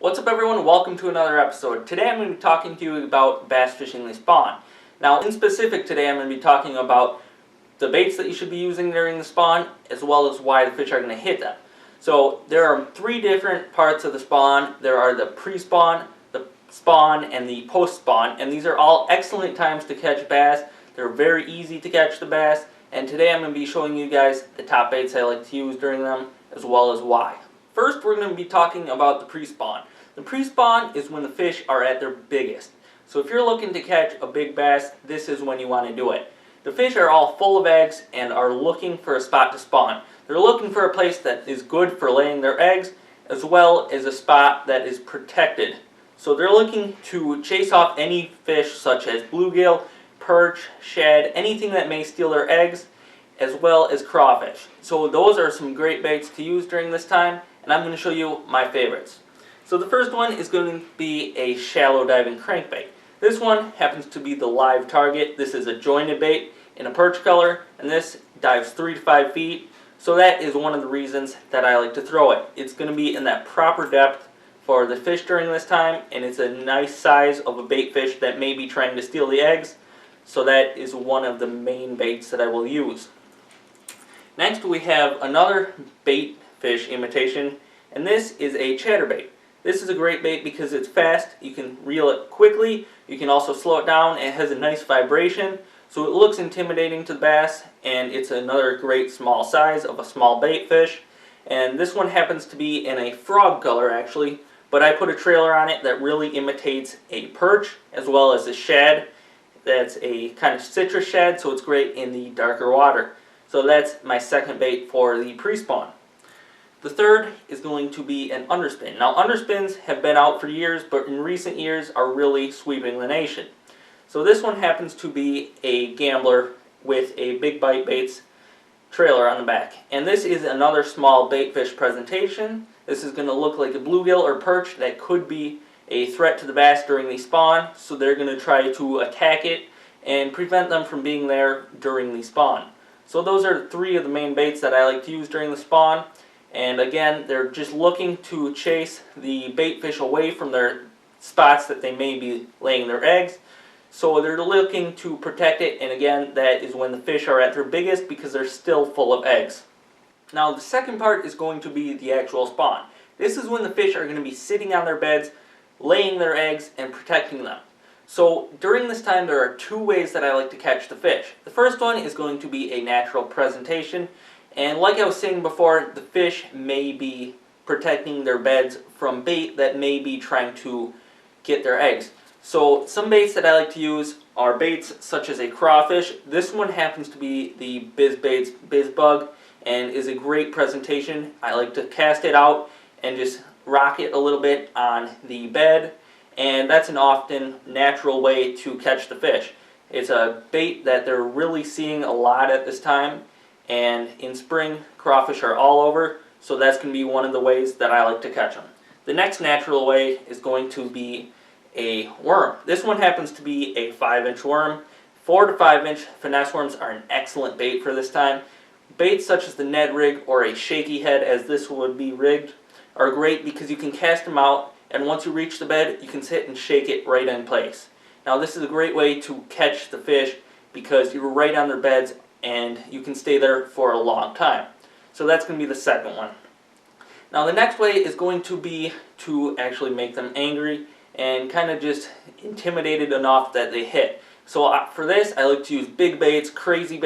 What's up everyone, welcome to another episode. Today I'm going to be talking to you about bass fishing the spawn. Now in specific today I'm going to be talking about the baits that you should be using during the spawn, as well as why the fish are going to hit them. So there are three different parts of the spawn. There are the pre-spawn, the spawn, and the post-spawn, and these are all excellent times to catch bass. They're very easy to catch the bass, and today I'm going to be showing you guys the top baits I like to use during them, as well as why. First, we're going to be talking about the pre-spawn. The pre-spawn is when the fish are at their biggest. So if you're looking to catch a big bass, this is when you want to do it. The fish are all full of eggs and are looking for a spot to spawn. They're looking for a place that is good for laying their eggs, as well as a spot that is protected. So they're looking to chase off any fish such as bluegill, perch, shad, anything that may steal their eggs, as well as crawfish. So those are some great baits to use during this time, and I'm going to show you my favorites. So the first one is going to be a shallow diving crankbait. This one happens to be the live target. This is a jointed bait in a perch color, and this dives 3 to 5 feet. So that is one of the reasons that I like to throw it. It's going to be in that proper depth for the fish during this time, and it's a nice size of a bait fish that may be trying to steal the eggs. So that is one of the main baits that I will use. Next we have another bait fish imitation, and this is a chatterbait. This is a great bait because it's fast, you can reel it quickly, you can also slow it down, and it has a nice vibration, so it looks intimidating to the bass, and it's another great small size of a small bait fish. And this one happens to be in a frog color actually, but I put a trailer on it that really imitates a perch as well as a shad. That's a kind of citrus shad, so it's great in the darker water. So that's my second bait for the pre-spawn. The third is going to be an underspin. Now underspins have been out for years, but in recent years are really sweeping the nation. So this one happens to be a gambler with a Big Bite Baits trailer on the back. And this is another small bait fish presentation. This is going to look like a bluegill or perch that could be a threat to the bass during the spawn. So they're going to try to attack it and prevent them from being there during the spawn. So those are three of the main baits that I like to use during the spawn. And again, they're just looking to chase the bait fish away from their spots that they may be laying their eggs. So they're looking to protect it, and again, that is when the fish are at their biggest because they're still full of eggs. Now the second part is going to be the actual spawn. This is when the fish are going to be sitting on their beds, laying their eggs, and protecting them. So during this time there are two ways that I like to catch the fish. The first one is going to be a natural presentation. And like I was saying before, the fish may be protecting their beds from bait that may be trying to get their eggs. So some baits that I like to use are baits such as a crawfish. This one happens to be the Biz Bug and is a great presentation. I like to cast it out and just rock it a little bit on the bed, and that's an often natural way to catch the fish. It's a bait that they're really seeing a lot at this time. And in spring, crawfish are all over, so that's going to be one of the ways that I like to catch them. The next natural way is going to be a worm. This one happens to be a 5-inch worm. 4 to 5-inch finesse worms are an excellent bait for this time. Baits such as the Ned rig or a shaky head, as this would be rigged, are great because you can cast them out, and once you reach the bed, you can sit and shake it right in place. Now this is a great way to catch the fish because you're right on their beds, and you can stay there for a long time. So that's going to be the second one. Now the next way is going to be to actually make them angry and kind of just intimidated enough that they hit. So for this I like to use big baits, crazy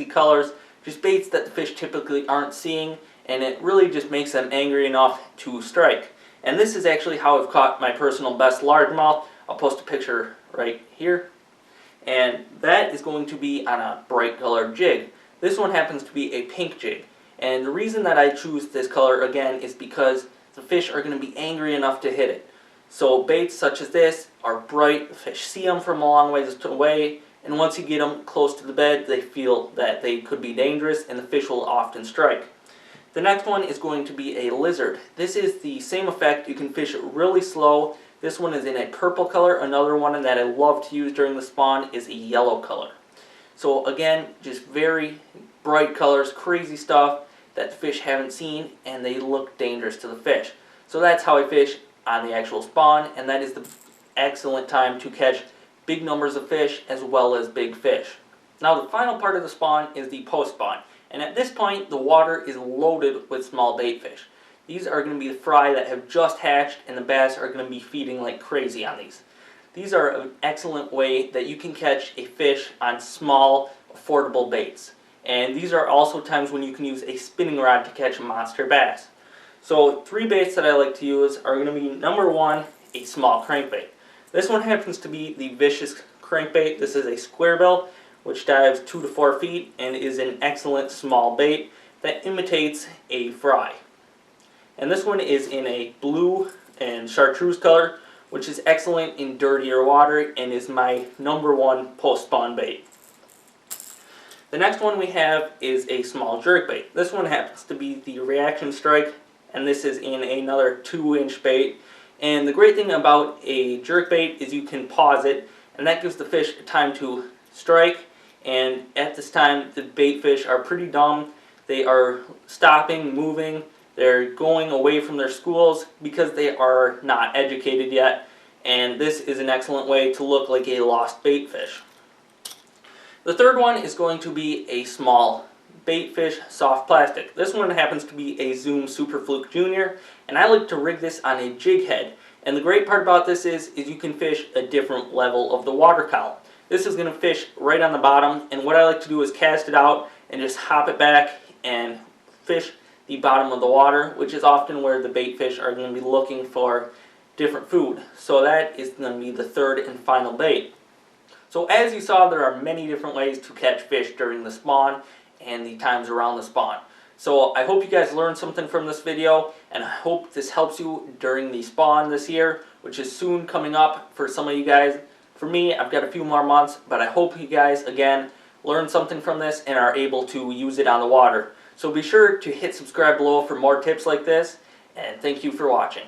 colors, just baits that the fish typically aren't seeing, and it really just makes them angry enough to strike. And this is actually how I've caught my personal best largemouth. I'll post a picture right here. And that is going to be on a bright colored jig. This one happens to be a pink jig. And the reason that I choose this color again is because the fish are going to be angry enough to hit it. So baits such as this are bright, the fish see them from a long ways away, and once you get them close to the bed, they feel that they could be dangerous, and the fish will often strike. The next one is going to be a lizard. This is the same effect. You can fish it really slow. This one is in a purple color. Another one that I love to use during the spawn is a yellow color. So again, just very bright colors, crazy stuff that the fish haven't seen, and they look dangerous to the fish. So that's how I fish on the actual spawn, and that is the excellent time to catch big numbers of fish as well as big fish. Now the final part of the spawn is the post-spawn, and at this point the water is loaded with small bait fish. These are going to be the fry that have just hatched, and the bass are going to be feeding like crazy on these. These are an excellent way that you can catch a fish on small, affordable baits. And these are also times when you can use a spinning rod to catch a monster bass. So 3 baits that I like to use are going to be, number 1, a small crankbait. This one happens to be the Vicious crankbait. This is a square bill which dives 2 to 4 feet and is an excellent small bait that imitates a fry. And this one is in a blue and chartreuse color, which is excellent in dirtier water and is my number 1 post-spawn bait. The next one we have is a small jerkbait. This one happens to be the Reaction Strike, and this is in another 2-inch bait. And the great thing about a jerkbait is you can pause it, and that gives the fish time to strike. And at this time, the bait fish are pretty dumb. They are stopping, moving. They're going away from their schools because they are not educated yet. And this is an excellent way to look like a lost bait fish. The third one is going to be a small bait fish soft plastic. This one happens to be a Zoom Super Fluke Junior, and I like to rig this on a jig head. And the great part about this is you can fish a different level of the water column. This is going to fish right on the bottom, and what I like to do is cast it out and just hop it back and fish the bottom of the water, which is often where the bait fish are going to be looking for different food. So that is going to be the third and final bait. So as you saw, there are many different ways to catch fish during the spawn and the times around the spawn. So I hope you guys learned something from this video, and I hope this helps you during the spawn this year, which is soon coming up for some of you guys. For me, I've got a few more months, but I hope you guys, again, learn something from this and are able to use it on the water. So be sure to hit subscribe below for more tips like this, and thank you for watching.